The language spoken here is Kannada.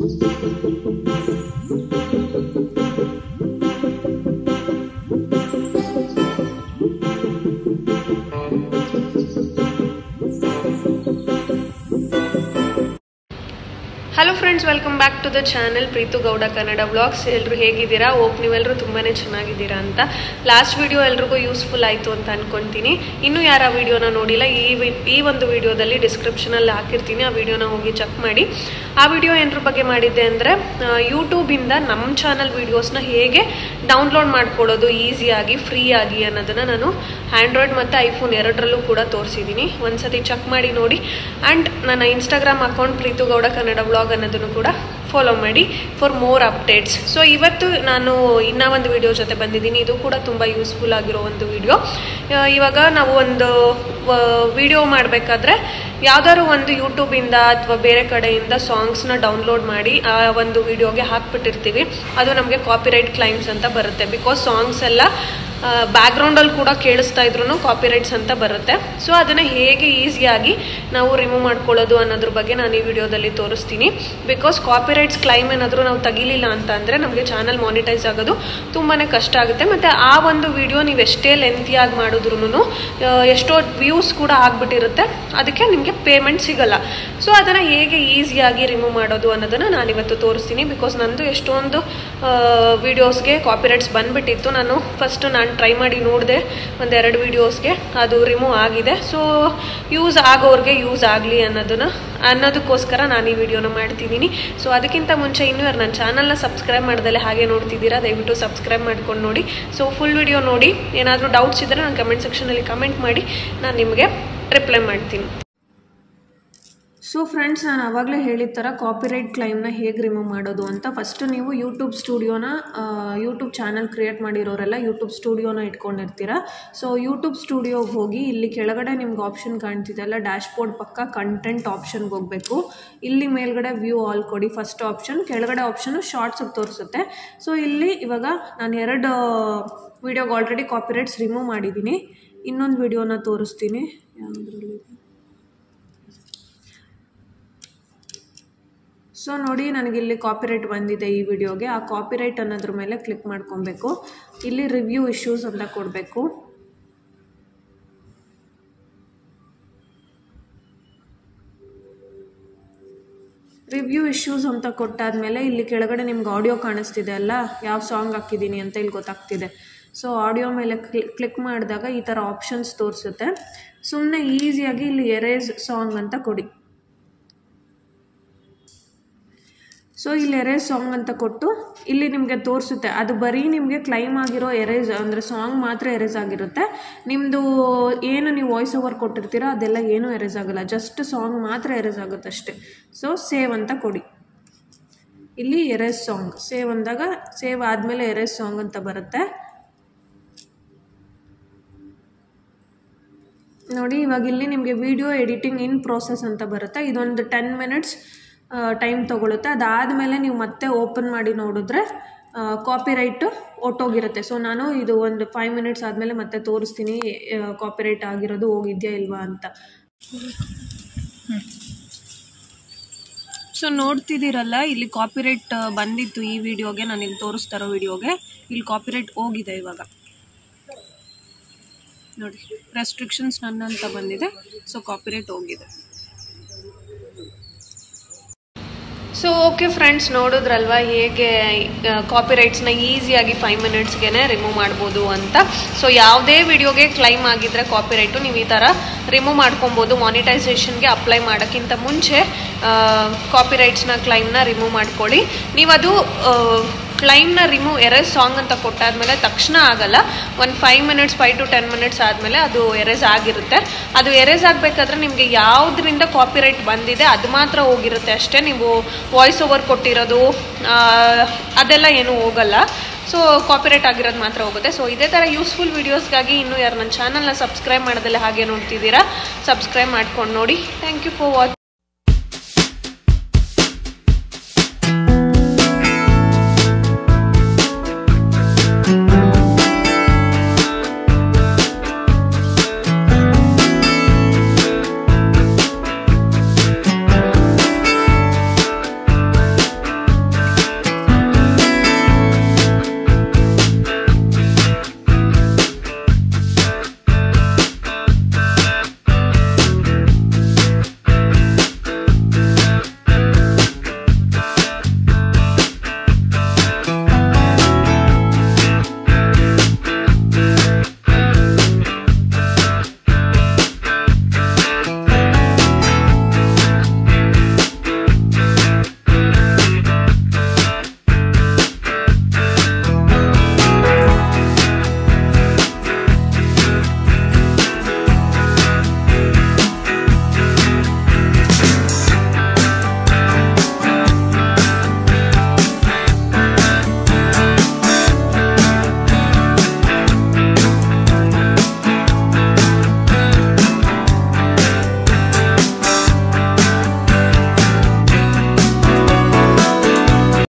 Hello friends, welcome back to the channel Preethu Gowda Kannada vlogs. ಎಲ್ಲರೂ ಹೇಗಿದ್ದೀರಾ? ಹೋಪ್ ನೀವೆಲ್ಲರೂ ತುಂಬಾ ಚೆನ್ನಾಗಿದ್ದೀರಾ ಅಂತ. ಲಾಸ್ಟ್ ವಿಡಿಯೋ ಎಲ್ರಿಗೂ ಯೂಸ್ಫುಲ್ ಆಯಿತು ಅಂತ ಅಂದ್ಕೊತೀನಿ. ಇನ್ನೂ ಯಾರು ಆ ವಿಡಿಯೋನ ನೋಡಿಲ್ಲ, ಈ ಒಂದು ವಿಡಿಯೋದಲ್ಲಿ ಡಿಸ್ಕ್ರಿಪ್ಷನಲ್ಲಿ ಹಾಕಿರ್ತೀನಿ, ಆ ವಿಡಿಯೋನ ಹೋಗಿ ಚೆಕ್ ಮಾಡಿ. ಆ ವಿಡಿಯೋ ಏನರ ಬಗ್ಗೆ ಮಾಡಿದ್ದೆ ಅಂದರೆ ಯೂಟ್ಯೂಬಿಂದ ನಮ್ಮ ಚಾನಲ್ ವೀಡಿಯೋಸ್ನ ಹೇಗೆ ಡೌನ್ಲೋಡ್ ಮಾಡ್ಕೊಳ್ಳೋದು ಈಸಿಯಾಗಿ ಫ್ರೀಯಾಗಿ ಅನ್ನೋದನ್ನು ನಾನು ಆ್ಯಂಡ್ರಾಯ್ಡ್ ಮತ್ತು ಐಫೋನ್ ಎರಡರಲ್ಲೂ ಕೂಡ ತೋರಿಸಿದ್ದೀನಿ. ಒಂದ್ಸತಿ ಚೆಕ್ ಮಾಡಿ ನೋಡಿ. ಆ್ಯಂಡ್ ನನ್ನ Instagram account Preethu Gowda Kannada vlog ಅನ್ನೋದನ್ನು ಕೂಡ ಫಾಲೋ ಮಾಡಿ ಫಾರ್ ಮೋರ್ ಅಪ್ಡೇಟ್ಸ್. ಸೊ ಇವತ್ತು ನಾನು ಇನ್ನೂ ಒಂದು ವಿಡಿಯೋ ಜೊತೆ ಬಂದಿದ್ದೀನಿ. ಇದು ಕೂಡ ತುಂಬ ಯೂಸ್ಫುಲ್ ಆಗಿರೋ ಒಂದು ವಿಡಿಯೋ. ಇವಾಗ ನಾವು ಒಂದು ವಿಡಿಯೋ ಮಾಡಬೇಕಾದ್ರೆ ಯಾವ್ದಾದ್ರು ಒಂದು ಯೂಟ್ಯೂಬಿಂದ ಅಥವಾ ಬೇರೆ ಕಡೆಯಿಂದ ಸಾಂಗ್ಸ್ನ ಡೌನ್ಲೋಡ್ ಮಾಡಿ ಆ ಒಂದು ವಿಡಿಯೋಗೆ ಹಾಕ್ಬಿಟ್ಟಿರ್ತೀವಿ. ಅದು ನಮಗೆ ಕಾಪಿರೈಟ್ ಕ್ಲೈಮ್ಸ್ ಅಂತ ಬರುತ್ತೆ. ಬಿಕಾಸ್ ಸಾಂಗ್ಸ್ ಎಲ್ಲ ಬ್ಯಾಕ್ಗ್ರೌಂಡಲ್ಲಿ ಕೂಡ ಕೇಳಿಸ್ತಾ ಇದ್ರೂ ಕಾಪಿರೈಟ್ಸ್ ಅಂತ ಬರುತ್ತೆ. ಸೊ ಅದನ್ನು ಹೇಗೆ ಈಸಿಯಾಗಿ ನಾವು ರಿಮೂವ್ ಮಾಡ್ಕೊಳ್ಳೋದು ಅನ್ನೋದ್ರ ಬಗ್ಗೆ ನಾನು ಈ ವಿಡಿಯೋದಲ್ಲಿ ತೋರಿಸ್ತೀನಿ. ಬಿಕಾಸ್ ಕಾಪಿರೈಟ್ಸ್ ಕ್ಲೈಮ್ ಏನಾದರೂ ನಾವು ತೆಗಿಲಿಲ್ಲ ಅಂತ ಅಂದರೆ ನಮಗೆ ಚಾನಲ್ ಮಾನಿಟೈಸ್ ಆಗೋದು ತುಂಬಾ ಕಷ್ಟ ಆಗುತ್ತೆ. ಮತ್ತು ಆ ಒಂದು ವಿಡಿಯೋ ನೀವು ಎಷ್ಟೇ ಲೆಂತಿಯಾಗಿ ಮಾಡಿದ್ರೂ ಎಷ್ಟೋ ವ್ಯೂಸ್ ಕೂಡ ಆಗಿಬಿಟ್ಟಿರುತ್ತೆ, ಅದಕ್ಕೆ ನಿಮಗೆ ಪೇಮೆಂಟ್ ಸಿಗಲ್ಲ. ಸೊ ಅದನ್ನು ಹೇಗೆ ಈಸಿಯಾಗಿ ರಿಮೂವ್ ಮಾಡೋದು ಅನ್ನೋದನ್ನು ನಾನಿವತ್ತು ತೋರಿಸ್ತೀನಿ. ಬಿಕಾಸ್ ನಂದು ಎಷ್ಟೊಂದು ವಿಡಿಯೋಸ್ಗೆ ಕಾಪಿರೈಟ್ಸ್ ಬಂದುಬಿಟ್ಟಿತ್ತು. ನಾನು ಟ್ರೈ ಮಾಡಿ ನೋಡಿದೆ ಒಂದೆರಡು ವಿಡಿಯೋಸ್ಗೆ, ಅದು ರಿಮೂವ್ ಆಗಿದೆ. ಸೊ ಯೂಸ್ ಆಗೋರಿಗೆ ಯೂಸ್ ಆಗಲಿ ಅನ್ನೋದಕ್ಕೋಸ್ಕರ ನಾನು ಈ ವಿಡಿಯೋನ ಮಾಡ್ತಿದ್ದೀನಿ. ಸೊ ಅದಕ್ಕಿಂತ ಮುಂಚೆ ಇನ್ನೂ ಯಾರು ನನ್ನ ಚಾನಲ್ನ ಸಬ್ಸ್ಕ್ರೈಬ್ ಮಾಡ್ದಲ್ಲೇ ಹಾಗೆ ನೋಡ್ತಿದ್ದೀರಾ, ದಯವಿಟ್ಟು ಸಬ್ಸ್ಕ್ರೈಬ್ ಮಾಡ್ಕೊಂಡು ನೋಡಿ. ಸೊ ಫುಲ್ ವಿಡಿಯೋ ನೋಡಿ. ಏನಾದರೂ ಡೌಟ್ಸ್ ಇದ್ದರೆ ನಾನು ಕಮೆಂಟ್ ಸೆಕ್ಷನಲ್ಲಿ ಕಮೆಂಟ್ ಮಾಡಿ, ನಾನು ನಿಮಗೆ ರಿಪ್ಲೈ ಮಾಡ್ತೀನಿ. ಸೊ ಫ್ರೆಂಡ್ಸ್, ನಾನು ಆವಾಗಲೇ ಹೇಳಿದ ಥರ ಕಾಪಿರೈಟ್ ಕ್ಲೈಮ್ನ ಹೇಗೆ ರಿಮೂವ್ ಮಾಡೋದು ಅಂತ. ಫಸ್ಟು ನೀವು ಯೂಟ್ಯೂಬ್ ಚಾನಲ್ ಕ್ರಿಯೇಟ್ ಮಾಡಿರೋರೆಲ್ಲ ಯೂಟ್ಯೂಬ್ ಸ್ಟುಡಿಯೋನ ಇಟ್ಕೊಂಡಿರ್ತೀರ. ಸೊ ಯೂಟ್ಯೂಬ್ ಸ್ಟುಡಿಯೋಗೆ ಹೋಗಿ ಇಲ್ಲಿ ಕೆಳಗಡೆ ನಿಮ್ಗೆ ಆಪ್ಷನ್ ಕಾಣ್ತಿದೆ ಅಲ್ಲ, ಡ್ಯಾಶ್ಬೋರ್ಡ್ ಪಕ್ಕ ಕಂಟೆಂಟ್ ಆಪ್ಷನ್ಗೆ ಹೋಗಬೇಕು. ಇಲ್ಲಿ ಮೇಲ್ಗಡೆ ವ್ಯೂ ಆಲ್ ಕೊಡಿ, ಫಸ್ಟ್ ಆಪ್ಷನ್. ಕೆಳಗಡೆ ಆಪ್ಷನು ಶಾರ್ಟ್ಸಿಗೆ ತೋರಿಸುತ್ತೆ. ಸೊ ಇಲ್ಲಿ ಇವಾಗ ನಾನು 2 ವಿಡಿಯೋಗೆ ಆಲ್ರೆಡಿ ಕಾಪಿರೈಟ್ಸ್ ರಿಮೂವ್ ಮಾಡಿದ್ದೀನಿ. ಇನ್ನೊಂದು ವಿಡಿಯೋನ ತೋರಿಸ್ತೀನಿ. ಯಾವುದ್ರಲ್ಲಿ? ಸೊ ನೋಡಿ, ನನಗಿಲ್ಲಿ ಕಾಪಿರೈಟ್ ಬಂದಿದೆ ಈ ವಿಡಿಯೋಗೆ. ಆ ಕಾಪಿರೈಟ್ ಅನ್ನೋದ್ರ ಮೇಲೆ ಕ್ಲಿಕ್ ಮಾಡ್ಕೊಬೇಕು. ಇಲ್ಲಿ ರಿವ್ಯೂ ಇಶ್ಯೂಸ್ ಅಂತ ಕೊಡಬೇಕು. ರಿವ್ಯೂ ಇಶ್ಯೂಸ್ ಅಂತ ಕೊಟ್ಟಾದ್ಮೇಲೆ ಇಲ್ಲಿ ಕೆಳಗಡೆ ನಿಮ್ಗೆ ಆಡಿಯೋ ಕಾಣಿಸ್ತಿದೆ ಅಲ್ಲ, ಯಾವ ಸಾಂಗ್ ಹಾಕಿದ್ದೀನಿ ಅಂತ ಇಲ್ಲಿ ಗೊತ್ತಾಗ್ತಿದೆ. ಸೊ ಆಡಿಯೋ ಮೇಲೆ ಕ್ಲಿಕ್ ಮಾಡಿದಾಗ ಈ ಥರ ಆಪ್ಷನ್ಸ್ ತೋರಿಸುತ್ತೆ. ಸುಮ್ಮನೆ ಈಸಿಯಾಗಿ ಇಲ್ಲಿ ಎರೇಸ್ ಸಾಂಗ್ ಅಂತ ಕೊಡಿ. ಸೊ ಇಲ್ಲಿ ಎರೇಸ್ ಸಾಂಗ್ ಅಂತ ಕೊಟ್ಟು ಇಲ್ಲಿ ನಿಮಗೆ ತೋರಿಸುತ್ತೆ. ಅದು ಬರೀ ನಿಮಗೆ ಕ್ಲೈಮ್ ಆಗಿರೋ ಎರೇಸ್ ಅಂದರೆ ಸಾಂಗ್ ಮಾತ್ರ ಎರೇಸ್ ಆಗಿರುತ್ತೆ. ನಿಮ್ಮದು ಏನು ನೀವು ವಾಯ್ಸ್ ಓವರ್ ಕೊಟ್ಟಿರ್ತೀರೋ ಅದೆಲ್ಲ ಏನೂ ಎರೇಸ್ ಆಗೋಲ್ಲ, ಜಸ್ಟ್ ಸಾಂಗ್ ಮಾತ್ರ ಎರೇಸ್ ಆಗುತ್ತೆ ಅಷ್ಟೇ. ಸೊ ಸೇವ್ ಅಂತ ಕೊಡಿ. ಇಲ್ಲಿ ಎರೇಸ್ ಸಾಂಗ್ ಸೇವ್ ಅಂದಾಗ ಸೇವ್ ಆದಮೇಲೆ ಎರೇಸ್ ಸಾಂಗ್ ಅಂತ ಬರುತ್ತೆ ನೋಡಿ. ಇವಾಗ ಇಲ್ಲಿ ನಿಮಗೆ ವಿಡಿಯೋ ಎಡಿಟಿಂಗ್ ಇನ್ ಪ್ರೋಸೆಸ್ ಅಂತ ಬರುತ್ತೆ. ಇದೊಂದು 10 ಮಿನಿಟ್ಸ್ ಟೈಮ್ ತೊಗೊಳುತ್ತೆ. ಅದಾದಮೇಲೆ ನೀವು ಮತ್ತೆ ಓಪನ್ ಮಾಡಿ ನೋಡಿದ್ರೆ ಕಾಪಿರೈಟು ಒಟ್ಟೋಗಿರುತ್ತೆ. ಸೊ ನಾನು ಇದು ಒಂದು 5 ಮಿನಿಟ್ಸ್ ಆದಮೇಲೆ ಮತ್ತೆ ತೋರಿಸ್ತೀನಿ ಕಾಪಿರೈಟ್ ಆಗಿರೋದು ಹೋಗಿದೆಯಾ ಇಲ್ವಾ ಅಂತ. ಸೊ ನೋಡ್ತಿದ್ದೀರಲ್ಲ, ಇಲ್ಲಿ ಕಾಪಿರೈಟ್ ಬಂದಿತ್ತು ಈ ವಿಡಿಯೋಗೆ, ನಾನು ಇಲ್ಲಿ ತೋರಿಸ್ತಾ ಇರೋ ವಿಡಿಯೋಗೆ. ಇಲ್ಲಿ ಕಾಪಿರೈಟ್ ಹೋಗಿದೆ ಇವಾಗ ನೋಡಿ. ರೆಸ್ಟ್ರಿಕ್ಷನ್ಸ್ ನನ್ನ ಅಂತ ಬಂದಿದೆ. ಸೊ ಕಾಪಿರೈಟ್ ಹೋಗಿದೆ. ಸೊ ಓಕೆ ಫ್ರೆಂಡ್ಸ್, ನೋಡಿದ್ರಲ್ವ ಹೇಗೆ ಕಾಪಿರೈಟ್ಸ್ನ ಈಸಿಯಾಗಿ 5 ಮಿನಿಟ್ಸ್ಗೆ ರಿಮೂವ್ ಮಾಡ್ಬೋದು ಅಂತ. ಸೊ ಯಾವುದೇ ವಿಡಿಯೋಗೆ ಕ್ಲೈಮ್ ಆಗಿದ್ದರೆ ಕಾಪಿರೈಟು ನೀವು ಈ ಥರ ರಿಮೂವ್ ಮಾಡ್ಕೊಬೋದು. ಮಾನಿಟೈಸೇಷನ್ಗೆ ಅಪ್ಲೈ ಮಾಡೋಕ್ಕಿಂತ ಮುಂಚೆ ಕಾಪಿರೈಟ್ಸ್ನ ಕ್ಲೈಮ್ನ ರಿಮೂವ್ ಮಾಡ್ಕೊಳ್ಳಿ. ನೀವದು ಕ್ಲೈಮ್ನ ರಿಮೂವ್ ಎರೇಸ್ ಸಾಂಗ್ ಅಂತ ಕೊಟ್ಟಾದ್ಮೇಲೆ ತಕ್ಷಣ ಆಗಲ್ಲ. ಒಂದು 5 to 10 ಮಿನಿಟ್ಸ್ ಆದಮೇಲೆ ಅದು ಎರೇಸ್ ಆಗಿರುತ್ತೆ. ಅದು ಎರೇಸ್ ಆಗಬೇಕಾದ್ರೆ ನಿಮಗೆ ಯಾವುದರಿಂದ ಕಾಪಿರೈಟ್ ಬಂದಿದೆ ಅದು ಮಾತ್ರ ಹೋಗಿರುತ್ತೆ ಅಷ್ಟೇ. ನೀವು ವಾಯ್ಸ್ ಓವರ್ ಕೊಟ್ಟಿರೋದು ಅದೆಲ್ಲ ಏನೂ ಹೋಗಲ್ಲ. ಸೊ ಕಾಪಿರೈಟ್ ಆಗಿರೋದು ಮಾತ್ರ ಹೋಗುತ್ತೆ. ಸೊ ಇದೇ ಥರ ಯೂಸ್ಫುಲ್ ವೀಡಿಯೋಸ್ಗಾಗಿ ಇನ್ನೂ ಯಾರು ನನ್ನ ಚಾನಲ್ನ ಸಬ್ಸ್ಕ್ರೈಬ್ ಮಾಡೋದಲ್ಲ ಹಾಗೆ ನೋಡ್ತಿದ್ದೀರಾ, ಸಬ್ಸ್ಕ್ರೈಬ್ ಮಾಡ್ಕೊಂಡು ನೋಡಿ. Thank you for watching.